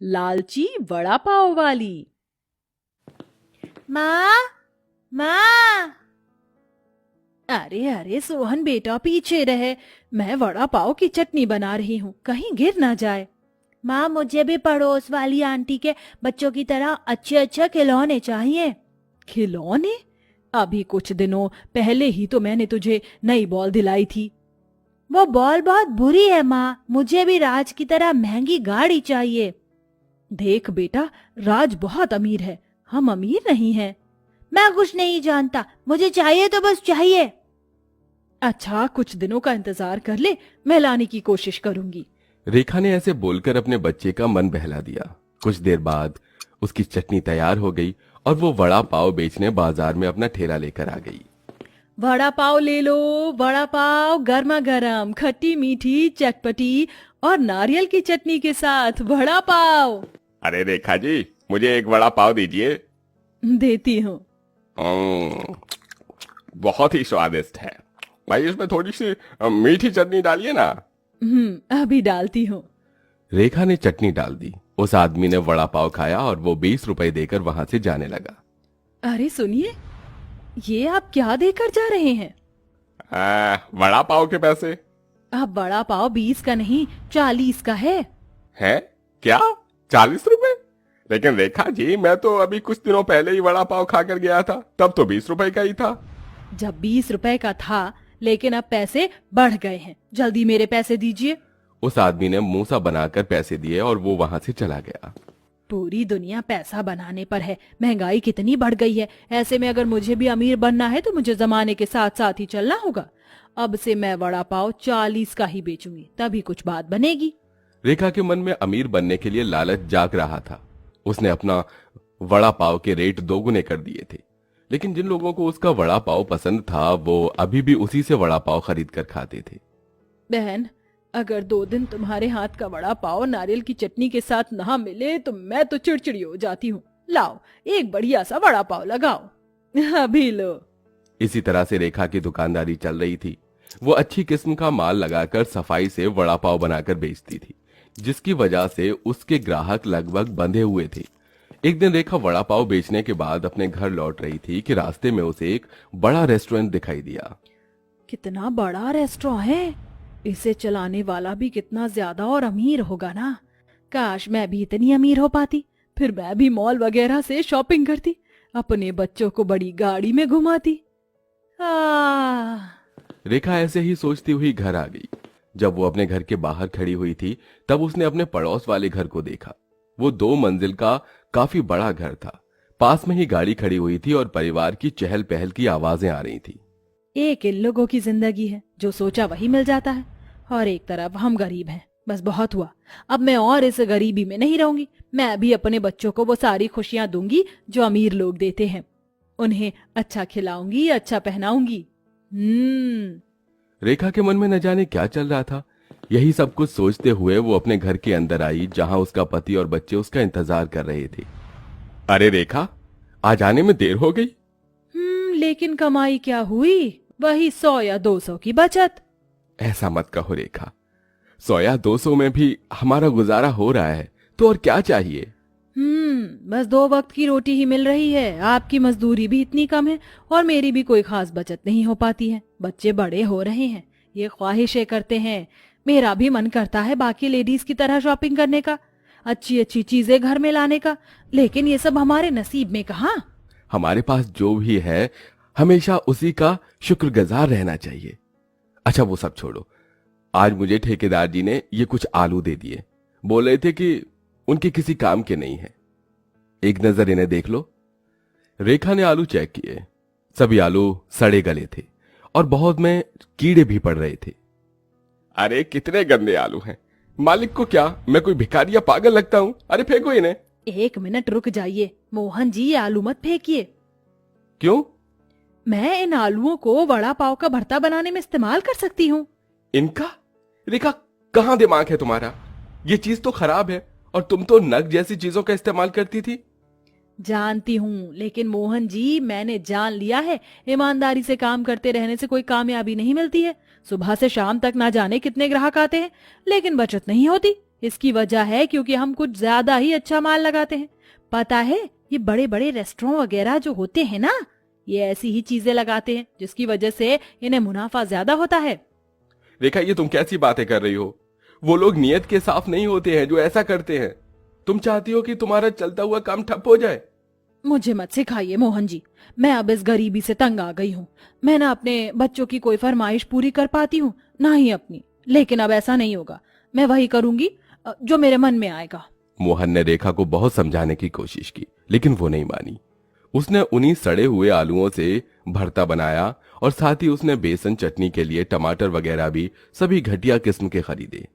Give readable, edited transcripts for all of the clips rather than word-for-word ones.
लालची वड़ा पाव वाली। माँ, माँ। अरे अरे सोहन बेटा पीछे रहे, मैं वड़ा पाव की चटनी बना रही हूँ, कहीं गिर ना जाए। माँ, मुझे भी पड़ोस वाली आंटी के बच्चों की तरह अच्छे अच्छे खिलौने चाहिए। खिलौने? अभी कुछ दिनों पहले ही तो मैंने तुझे नई बॉल दिलाई थी। वो बॉल बहुत बुरी है माँ, मुझे भी राज की तरह महंगी गाड़ी चाहिए। देख बेटा, राज बहुत अमीर है, हम अमीर नहीं हैं। मैं कुछ नहीं जानता, मुझे चाहिए तो बस चाहिए। अच्छा, कुछ दिनों का इंतजार कर ले, मैं लाने की कोशिश करूंगी। रेखा ने ऐसे बोलकर अपने बच्चे का मन बहला दिया। कुछ देर बाद उसकी चटनी तैयार हो गई और वो वड़ा पाव बेचने बाजार में अपना ठेला लेकर आ गई। वड़ा पाव ले लो, वड़ा पाव गर्मा गर्म, खट्टी मीठी चटपटी और नारियल की चटनी के साथ वड़ा पाव। अरे रेखा जी, मुझे एक वड़ा पाव दीजिए। देती हूँ। बहुत ही स्वादिष्ट है भाई, इसमें थोड़ी सी मीठी चटनी डालिए ना। अभी डालती हूँ। रेखा ने चटनी डाल दी। उस आदमी ने वड़ा पाव खाया और वो 20 रुपए देकर वहां से जाने लगा। अरे सुनिए, ये आप क्या देकर जा रहे हैं? वड़ा पाव के पैसे। अब वड़ा पाव 20 का नहीं 40 का है। है क्या? 40 रुपए? लेकिन रेखा जी, मैं तो अभी कुछ दिनों पहले ही वड़ा पाव खाकर गया था, तब तो 20 रुपए का ही था। जब 20 रुपए का था, लेकिन अब पैसे बढ़ गए हैं, जल्दी मेरे पैसे दीजिए। उस आदमी ने मुंह सा बनाकर पैसे दिए और वो वहां से चला गया। पूरी दुनिया पैसा बनाने पर है, महंगाई कितनी बढ़ गई है। ऐसे में अगर मुझे भी अमीर बनना है तो मुझे जमाने के साथ साथ ही चलना होगा। अब से मैं वड़ा पाव 40 का ही बेचूंगी, तभी कुछ बात बनेगी। रेखा के मन में अमीर बनने के लिए लालच जाग रहा था। उसने अपना वड़ा पाव के रेट दोगुने कर दिए थे, लेकिन जिन लोगों को उसका वड़ा पाव पसंद था वो अभी भी उसी से वड़ा पाव खरीद कर खाते थे। बहन, अगर 2 दिन तुम्हारे हाथ का वड़ा पाव नारियल की चटनी के साथ ना मिले तो मैं तो चिड़चिड़ी हो जाती हूँ। लाओ, एक बढ़िया सा वड़ा पाव लगाओ। अभी लो। इसी तरह से रेखा की दुकानदारी चल रही थी। वो अच्छी किस्म का माल लगाकर सफाई से वड़ा पाव बनाकर बेचती थी, जिसकी वजह से उसके ग्राहक लगभग बंधे हुए थे। एक दिन रेखा वड़ा पाव बेचने के बाद अपने घर लौट रही थी कि रास्ते में उसे एक बड़ा रेस्टोरेंट दिखाई दिया। कितना बड़ा रेस्टोरेंट है, इसे चलाने वाला भी कितना ज्यादा और अमीर होगा ना। काश मैं भी इतनी अमीर हो पाती, फिर मैं भी मॉल वगैरह से शॉपिंग करती, अपने बच्चों को बड़ी गाड़ी में घुमाती। रेखा ऐसे ही सोचती हुई घर आ गई। जब वो अपने घर के बाहर खड़ी हुई थी तब उसने अपने पड़ोस वाले घर को देखा। वो 2 मंजिल का काफी बड़ा घर था। पास में ही गाड़ी खड़ी हुई थी और परिवार की चहल पहल की आवाजें आ रही थी। एक इन लोगों की जिंदगी है, जो सोचा वही मिल जाता है, और एक तरफ हम गरीब हैं। बस बहुत हुआ, अब मैं और इस गरीबी में नहीं रहूंगी। मैं भी अपने बच्चों को वो सारी खुशियां दूंगी जो अमीर लोग देते हैं। उन्हें अच्छा खिलाऊंगी, अच्छा पहनाऊंगी। रेखा के मन में न जाने क्या चल रहा था। यही सब कुछ सोचते हुए वो अपने घर के अंदर आई, जहां उसका पति और बच्चे उसका इंतजार कर रहे थे। अरे रेखा, आज आने में देर हो गई। लेकिन कमाई क्या हुई, वही 100 या 200 की बचत। ऐसा मत कहो रेखा, 100 या 200 में भी हमारा गुजारा हो रहा है, तो और क्या चाहिए। बस 2 वक्त की रोटी ही मिल रही है। आपकी मजदूरी भी इतनी कम है और मेरी भी कोई खास बचत नहीं हो पाती है। बच्चे बड़े हो रहे हैं, ये ख्वाहिशें करते हैं। मेरा भी मन करता है बाकी लेडीज की तरह शॉपिंग करने का, अच्छी अच्छी चीजें घर में लाने का, लेकिन ये सब हमारे नसीब में कहाँ। हमारे पास जो भी है हमेशा उसी का शुक्रगुजार रहना चाहिए। अच्छा वो सब छोड़ो, आज मुझे ठेकेदार जी ने ये कुछ आलू दे दिए। बोल रहे थे कि उनके किसी काम के नहीं है, एक नजर इन्हें देख लो। रेखा ने आलू चेक किए। सभी आलू सड़े गले थे और बहुत में कीड़े भी पड़ रहे थे। अरे कितने गंदे आलू हैं, मालिक को क्या मैं कोई भिखारी या पागल लगता हूँ? अरे फेंको इन्हें। 1 मिनट रुक जाइए मोहन जी, ये आलू मत फेंकिए। क्यों? मैं इन आलूओं को वड़ा पाव का भरता बनाने में इस्तेमाल कर सकती हूँ। इनका? रेखा, कहाँ दिमाग है तुम्हारा? ये चीज तो खराब है और तुम तो नग जैसी चीजों का इस्तेमाल करती थी। जानती हूँ, लेकिन मोहन जी मैंने जान लिया है, ईमानदारी से काम करते रहने से कोई कामयाबी नहीं मिलती है। सुबह से शाम तक ना जाने कितने ग्राहक आते हैं, लेकिन बचत नहीं होती। इसकी वजह है क्योंकि हम कुछ ज्यादा ही अच्छा माल लगाते हैं। पता है, ये बड़े बड़े रेस्टोरेंट वगैरह जो होते हैं ना, ये ऐसी ही चीजें लगाते हैं जिसकी वजह से इन्हें मुनाफा ज्यादा होता है। रेखा, ये तुम कैसी बातें कर रही हो? वो लोग नियत के साफ नहीं होते हैं जो ऐसा करते हैं। तुम चाहती हो कि तुम्हारा चलता हुआ काम ठप हो जाए? मुझे मत सिखाइए मोहन जी, मैं अब इस गरीबी से तंग आ गई हूँ। मैं ना अपने बच्चों की कोई फरमाइश पूरी कर पाती हूँ, ना ही अपनी। लेकिन अब ऐसा नहीं होगा, मैं वही करूंगी जो मेरे मन में आएगा। मोहन ने रेखा को बहुत समझाने की कोशिश की, लेकिन वो नहीं मानी। उसने उन्हीं सड़े हुए आलूओं से भरता बनाया और साथ ही उसने बेसन चटनी के लिए टमाटर वगैरह भी सभी घटिया किस्म के खरीदे।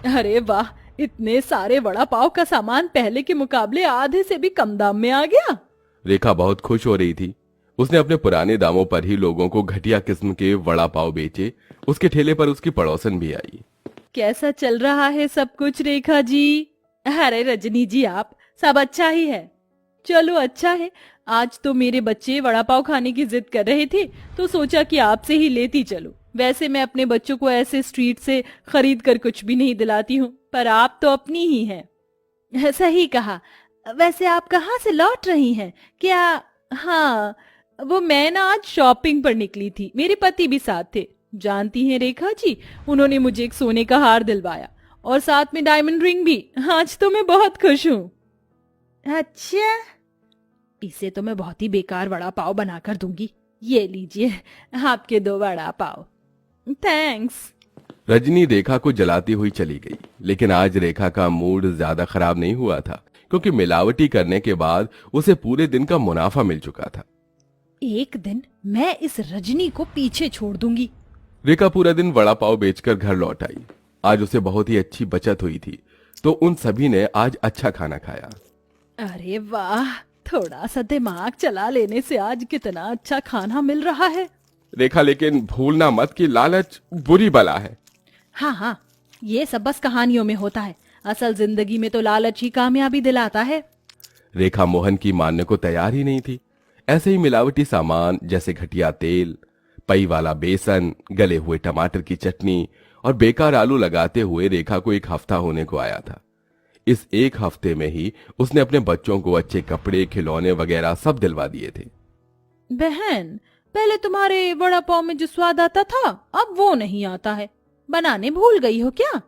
अरे वाह, इतने सारे वड़ा पाव का सामान पहले के मुकाबले आधे से भी कम दाम में आ गया। रेखा बहुत खुश हो रही थी। उसने अपने पुराने दामों पर ही लोगों को घटिया किस्म के वड़ा पाव बेचे। उसके ठेले पर उसकी पड़ोसन भी आई। कैसा चल रहा है सब कुछ रेखा जी? अरे रजनी जी, आप सब अच्छा ही है। चलो अच्छा है, आज तो मेरे बच्चे वड़ा पाव खाने की जिद कर रहे थे तो सोचा कि आपसे ही लेती चलो। वैसे मैं अपने बच्चों को ऐसे स्ट्रीट से खरीद कर कुछ भी नहीं दिलाती हूँ, पर आप तो अपनी ही हैं। सही कहा। वैसे आप कहाँ से लौट रही हैं क्या? हाँ, वो मैं ना आज शॉपिंग पर निकली थी, मेरे पति भी साथ थे। जानती हैं रेखा जी, उन्होंने मुझे एक सोने का हार दिलवाया और साथ में डायमंड रिंग भी। आज तो मैं बहुत खुश हूँ। अच्छा, इसे तो मैं बहुत ही बेकार वड़ा पाव बनाकर दूंगी। ये लीजिए आपके 2 वड़ा पाव। थैंक्स। रजनी रेखा को जलाती हुई चली गई, लेकिन आज रेखा का मूड ज्यादा खराब नहीं हुआ था, क्योंकि मिलावटी करने के बाद उसे पूरे दिन का मुनाफा मिल चुका था। एक दिन मैं इस रजनी को पीछे छोड़ दूंगी। रेखा पूरा दिन वड़ा पाव बेचकर घर लौट आई। आज उसे बहुत ही अच्छी बचत हुई थी, तो उन सभी ने आज अच्छा खाना खाया। अरे वाह, थोड़ा सा दिमाग चला लेने से आज कितना अच्छा खाना मिल रहा है। रेखा, लेकिन भूलना मत कि लालच बुरी बला है। हाँ हाँ, ये सब बस कहानियों में होता है, असल जिंदगी में तो लालच ही कामयाबी दिलाता है। रेखा मोहन की मानने को तैयार ही नहीं थी। ऐसे ही मिलावटी सामान जैसे घटिया तेल, पई वाला बेसन, गले हुए टमाटर की चटनी और बेकार आलू लगाते हुए रेखा को 1 हफ्ता होने को आया था। इस 1 हफ्ते में ही उसने अपने बच्चों को अच्छे कपड़े, खिलौने वगैरह सब दिलवा दिए थे। बहन, पहले तुम्हारे वड़ा पाव में जो स्वाद आता था अब वो नहीं आता है। बनाने भूल गई हो क्या?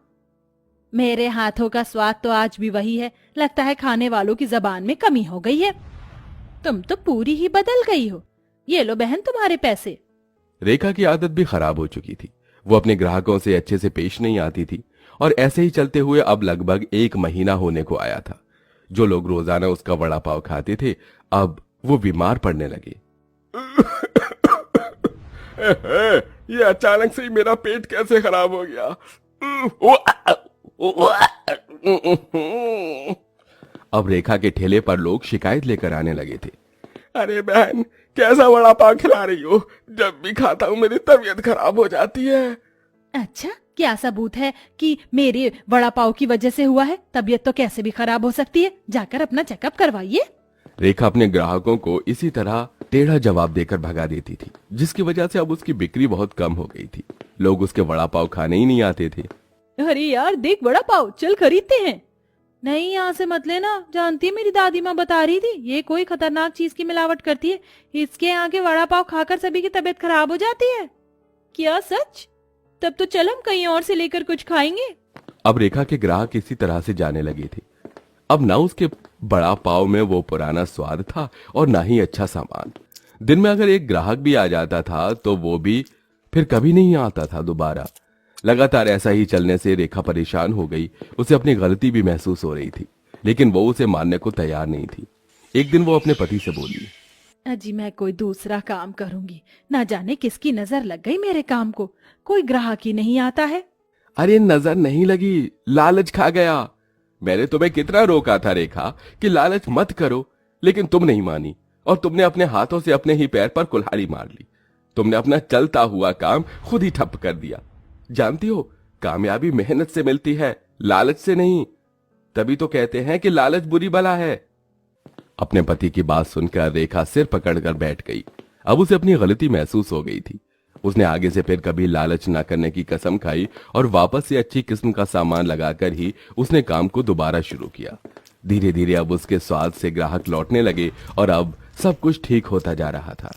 मेरे हाथों का स्वाद तो आज भी वही है। लगता है खाने वालों की जबान में कमी हो गई है। तुम तो पूरी ही बदल गई हो। ये लो बहन तुम्हारे पैसे। रेखा की आदत भी खराब हो चुकी थी। वो अपने ग्राहकों से अच्छे से पेश नहीं आती थी और ऐसे ही चलते हुए अब लगभग 1 महीना होने को आया था। जो लोग रोजाना उसका वड़ा पाव खाते थे, अब वो बीमार पड़ने लगे। ये अचानक से ही मेरा पेट कैसे खराब हो गया? अब रेखा के ठेले पर लोग शिकायत लेकर आने लगे थे। अरे बहन, कैसा वड़ा पाव खिला रही हो? जब भी खाता हूँ मेरी तबीयत खराब हो जाती है। अच्छा, क्या सबूत है कि मेरे वड़ा पाव की वजह से हुआ है? तबीयत तो कैसे भी खराब हो सकती है। जाकर अपना चेकअप करवाइए। रेखा अपने ग्राहकों को इसी तरह टेढ़ा जवाब देकर भगा देती थी, जिसकी वजह से अब उसकी बिक्री बहुत कम हो गई थी। लोग उसके वड़ा पाव खाने ही नहीं आते थे। अरे यार देख वड़ा पाव, चल खरीदते हैं। नहीं, यहाँ से मत लेना। जानती है मेरी दादी माँ बता रही थी ये कोई खतरनाक चीज की मिलावट करती है। इसके यहाँ के वड़ा पाव खाकर सभी की तबीयत खराब हो जाती है। क्या सच? तब तो चल हम कहीं और से लेकर कुछ खाएंगे। अब रेखा के ग्राहक इसी तरह से जाने लगे थे। अब ना उसके बड़ा पाव में वो पुराना स्वाद था और ना ही अच्छा सामान। दिन में अगर एक ग्राहक भी आ जाता था तो वो भी फिर कभी नहीं आता था दोबारा। लगातार ऐसा ही चलने से रेखा परेशान हो गई। उसे अपनी गलती भी महसूस हो रही थी, लेकिन वो उसे मानने को तैयार नहीं थी। एक दिन वो अपने पति से बोली, अजी मैं कोई दूसरा काम करूंगी। ना जाने किसकी नजर लग गई मेरे काम को, कोई ग्राहक ही नहीं आता है। अरे नजर नहीं लगी, लालच खा गया। मैंने तुम्हें कितना रोका था रेखा कि लालच मत करो, लेकिन तुम नहीं मानी और तुमने अपने हाथों से अपने ही पैर पर कुल्हाड़ी मार ली। तुमने अपना चलता हुआ काम खुद ही ठप कर दिया। जानती हो, कामयाबी मेहनत से मिलती है, लालच से नहीं। तभी तो कहते हैं कि लालच बुरी बला है। अपने पति की बात सुनकर रेखा सिर पकड़कर बैठ गई। अब उसे अपनी गलती महसूस हो गई थी। उसने आगे से फिर कभी लालच न करने की कसम खाई और वापस से अच्छी किस्म का सामान लगाकर ही उसने काम को दोबारा शुरू किया। धीरे धीरे अब उसके स्वाद से ग्राहक लौटने लगे और अब सब कुछ ठीक होता जा रहा था।